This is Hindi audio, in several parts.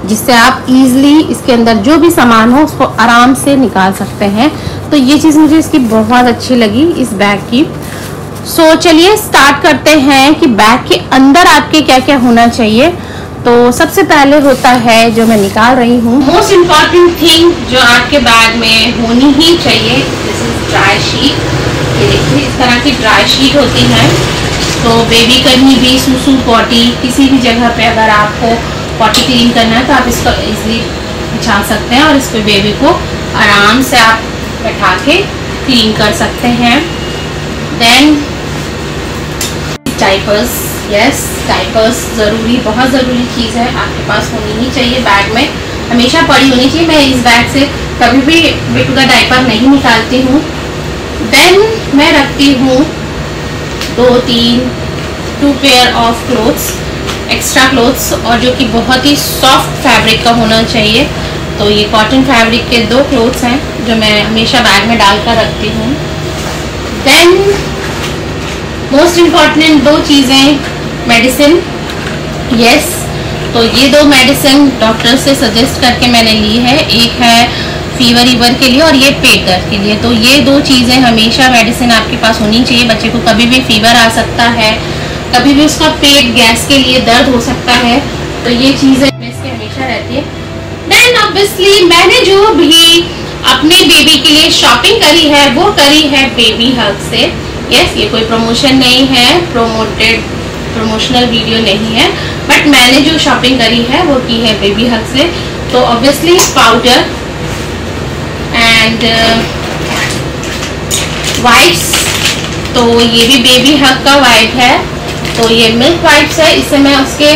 जिससे आप इजीली इसके अंदर जो भी सामान हो उसको आराम से निकाल सकते हैं। तो ये चीज़ मुझे इसकी बहुत अच्छी लगी इस बैग की। सो चलिए स्टार्ट करते हैं कि बैग के अंदर आपके क्या क्या होना चाहिए। तो सबसे पहले होता है जो मैं निकाल रही हूँ, मोस्ट इम्पॉर्टेंट थिंग जो आपके बैग में होनी ही चाहिए, दिस इज ड्राई शीट। ये देखिए इस तरह की ड्राई शीट होती है। तो बेबी कहीं भी सुसु पॉटी किसी भी जगह पे अगर आपको पॉटी क्लीन करना है तो आप इसको इजीली बिछा सकते हैं और इस पर बेबी को आराम से आप बैठा के क्लीन कर सकते हैं। देन डाइपर्स, यस डाइपर्स ज़रूरी, बहुत ज़रूरी चीज़ है, आपके पास होनी ही चाहिए बैग में, हमेशा पड़ी होनी चाहिए। मैं इस बैग से कभी भी बेटू का डाइपर नहीं निकालती हूँ। देन मैं रखती हूँ 2 pair of clothes, extra clothes, और जो कि बहुत ही सॉफ्ट फैब्रिक का होना चाहिए। तो ये कॉटन फैब्रिक के 2 क्लोथ्स हैं जो मैं हमेशा बैग में डालकर रखती हूँ। देन मोस्ट इम्पॉर्टेंट 2 चीज़ें, मेडिसिन, यस। तो ये 2 मेडिसिन डॉक्टर से सजेस्ट करके मैंने ली है, एक है फीवर के लिए और ये पेट दर्द के लिए। तो ये 2 चीज़ें हमेशा मेडिसिन आपके पास होनी चाहिए। बच्चे को कभी भी फीवर आ सकता है, कभी भी उसका पेट गैस के लिए दर्द हो सकता है, तो ये चीज़ें इसके हमेशा रहती है। देन ऑब्वियसली मैंने जो भी अपने बेबी के लिए शॉपिंग करी है वो करी है बेबी हग से। यस, ये कोई प्रमोशन नहीं है, प्रमोशनल वीडियो नहीं है, बट मैंने जो शॉपिंग करी है वो की है बेबी हग से। तो ऑब्वियसली पाउडर एंड वाइप्स, तो ये भी बेबी हग का वाइप है। तो ये मिल्क वाइप्स है, इससे मैं उसके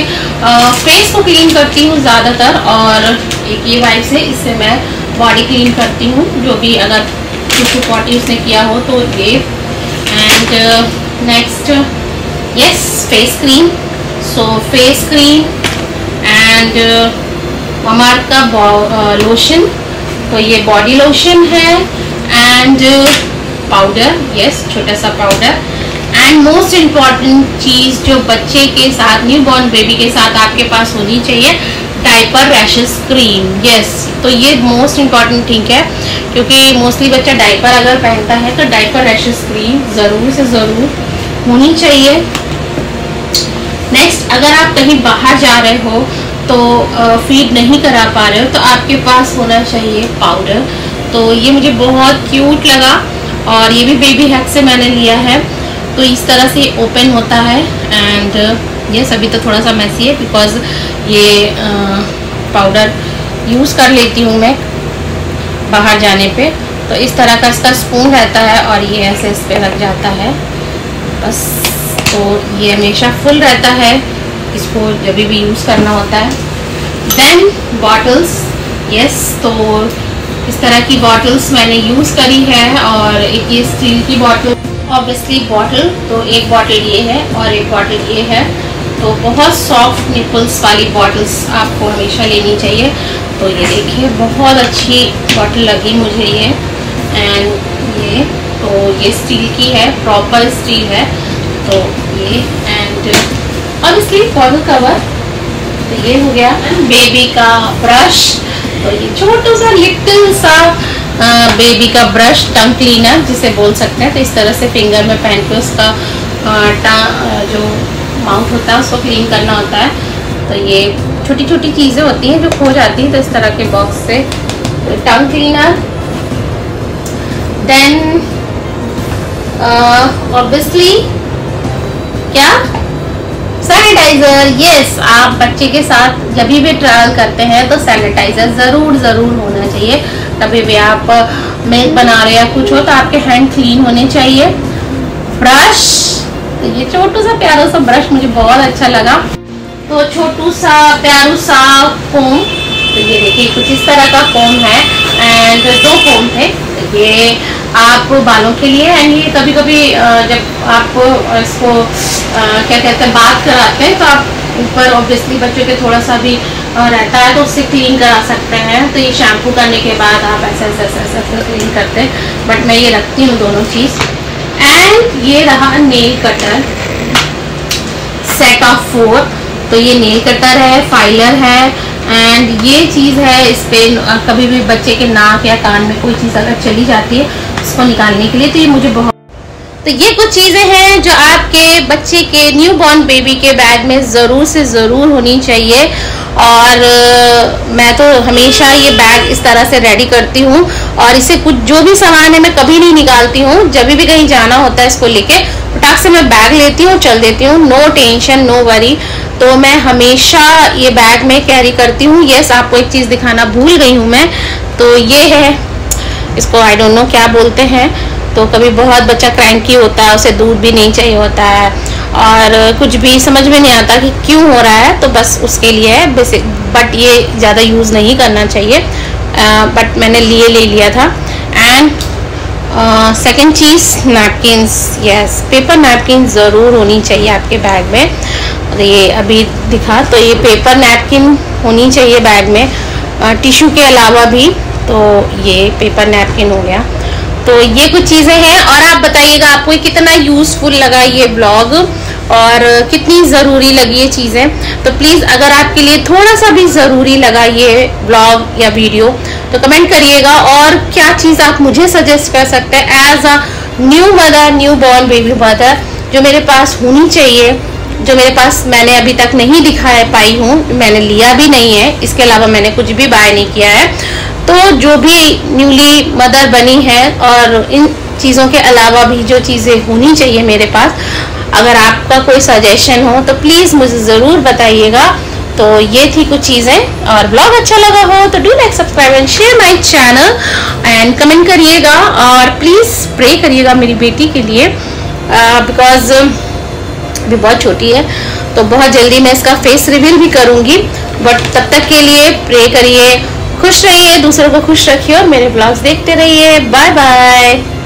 फेस को क्लीन करती हूँ ज़्यादातर, और एक ये वाइप्स है, इससे मैं बॉडी क्लीन करती हूँ, जो भी अगर सुसु पॉटी उसने किया हो तो ये। And next, yes, face cream. So face cream and Mamaearth का लोशन, तो ये बॉडी लोशन है, एंड पाउडर, यस, छोटा सा पाउडर। एंड मोस्ट इम्पॉर्टेंट चीज़ जो बच्चे के साथ, न्यू बॉर्न बेबी के साथ आपके पास होनी चाहिए, डायपर रैशेस क्रीम, यस। तो ये मोस्ट इम्पॉर्टेंट थिंग है, क्योंकि मोस्टली बच्चा डायपर अगर पहनता है तो डायपर रैशेस क्रीम ज़रूर से ज़रूर होनी चाहिए। नेक्स्ट, अगर आप कहीं बाहर जा रहे हो तो फीड नहीं करा पा रहे हो तो आपके पास होना चाहिए पाउडर। तो ये मुझे बहुत क्यूट लगा, और ये भी बेबी हग से मैंने लिया है। तो इस तरह से ओपन होता है, एंड ये अभी तो थोड़ा सा मैसी है बिकॉज ये पाउडर यूज़ कर लेती हूँ मैं बाहर जाने पे। तो इस तरह का इसका स्पून रहता है और ये ऐसे इस पे लग जाता है बस। तो ये हमेशा फुल रहता है, इसको जब भी यूज़ करना होता है। देन बॉटल्स, यस, तो इस तरह की बॉटल्स मैंने यूज़ करी है, और एक ये स्टील की बॉटल, ऑब्वियसली बॉटल, तो एक बॉटल ये है और एक बॉटल ये है। तो बहुत सॉफ्ट निपल्स वाली बॉटल्स आपको हमेशा लेनी चाहिए। तो ये देखिए बहुत अच्छी बॉटल लगी मुझे ये, एंड ये, तो ये स्टील की है, प्रॉपर स्टील है। तो ये, एंड ऑब्वियसली बॉटल कवर, तो ये हो गया। बेबी का ब्रश, तो ये छोटा सा लिटिल सा बेबी का ब्रश, टंग क्लीनर जिसे बोल सकते हैं। तो इस तरह से फिंगर में पहन के उसका जो माउथ होता है उसको क्लीन करना होता है। तो ये छोटी छोटी चीज़ें होती हैं जो खो जाती हैं, तो इस तरह के बॉक्स से टंग क्लीनर। देन ऑब्वियसली क्या, सैनिटाइजर, यस। आप बच्चे के साथ जब भी ट्रैवल करते हैं तो सैनिटाइजर ज़रूर होना चाहिए। कभी भी आप मिल्क बना रहे या कुछ हो तो आपके हैंड क्लीन होने चाहिए। ब्रश, तो ये छोटू सा प्यारा सा ब्रश मुझे बहुत अच्छा लगा। तो छोटू सा प्यारू सा कोम, तो ये देखिए कुछ इस तरह का कोम है, एंड 2 कोम थे। तो ये आप बालों के लिए, एंड ये कभी कभी जब आप इसको क्या कहते हैं बात कराते हैं तो आप ऊपर ऑब्वियसली बच्चों के थोड़ा सा भी रहता है तो उससे क्लीन करा सकते हैं। तो ये शैम्पू करने के बाद आप ऐसे क्लीन करते हैं, बट मैं ये रखती हूँ दोनों चीज़। एंड ये रहा नेल कटर, सेट ऑफ 4। तो ये नेल कटर है, फाइलर है, एंड ये चीज़ है, इस पे कभी भी बच्चे के नाक या कान में कोई चीज़ अगर चली जाती है उसको निकालने के लिए, तो ये मुझे बहुत। तो ये कुछ चीज़ें हैं जो आपके बच्चे के न्यू बॉर्न बेबी के बैग में ज़रूर से ज़रूर होनी चाहिए। और मैं तो हमेशा ये बैग इस तरह से रेडी करती हूँ, और इसे कुछ जो भी सामान है मैं कभी नहीं निकालती हूँ। जब भी कहीं जाना होता है इसको लेके फटाक से मैं बैग लेती हूँ, चल देती हूँ, नो टेंशन नो वरी। तो मैं हमेशा ये बैग में कैरी करती हूँ। यस, आपको एक चीज़ दिखाना भूल गई हूँ मैं, तो ये है, इसको आई डोंट नो क्या बोलते हैं। तो कभी बहुत बच्चा क्रैंकी होता है, उसे दूध भी नहीं चाहिए होता है और कुछ भी समझ में नहीं आता कि क्यों हो रहा है, तो बस उसके लिए है बेसिक। बट ये ज़्यादा यूज़ नहीं करना चाहिए, बट मैंने ले लिया था। And second cheese, napkins. Yes, paper napkin ज़रूर होनी चाहिए आपके बैग में। और ये अभी दिखा, तो ये पेपर नैपकिन होनी चाहिए बैग में, टिश्यू के अलावा भी। तो ये पेपर नैपकिन हो गया। तो ये कुछ चीज़ें हैं, और आप बताइएगा आपको कितना यूज़फुल लगा ये ब्लॉग और कितनी ज़रूरी लगी ये चीज़ें। तो प्लीज़ अगर आपके लिए थोड़ा सा भी ज़रूरी लगा ये ब्लॉग या वीडियो तो कमेंट करिएगा, और क्या चीज़ आप मुझे सजेस्ट कर सकते हैं as a new mother, new born baby mother, जो मेरे पास होनी चाहिए, जो मेरे पास मैंने अभी तक नहीं दिखा पाई हूँ, मैंने लिया भी नहीं है, इसके अलावा मैंने कुछ भी बाय नहीं किया है। तो जो भी न्यूली मदर बनी है और इन चीज़ों के अलावा भी जो चीज़ें होनी चाहिए मेरे पास, अगर आपका कोई सजेशन हो तो प्लीज़ मुझे ज़रूर बताइएगा। तो ये थी कुछ चीज़ें, और ब्लॉग अच्छा लगा हो तो do like, subscribe and share my channel and comment करिएगा, और प्लीज़ प्रे करिएगा मेरी बेटी के लिए, बिकॉज अभी बहुत छोटी है। तो बहुत जल्दी मैं इसका फेस रिवील भी करूँगी, बट तब तक के लिए प्रे करिए, खुश रहिए, दूसरों को खुश रखिए और मेरे ब्लॉग्स देखते रहिए। Bye bye.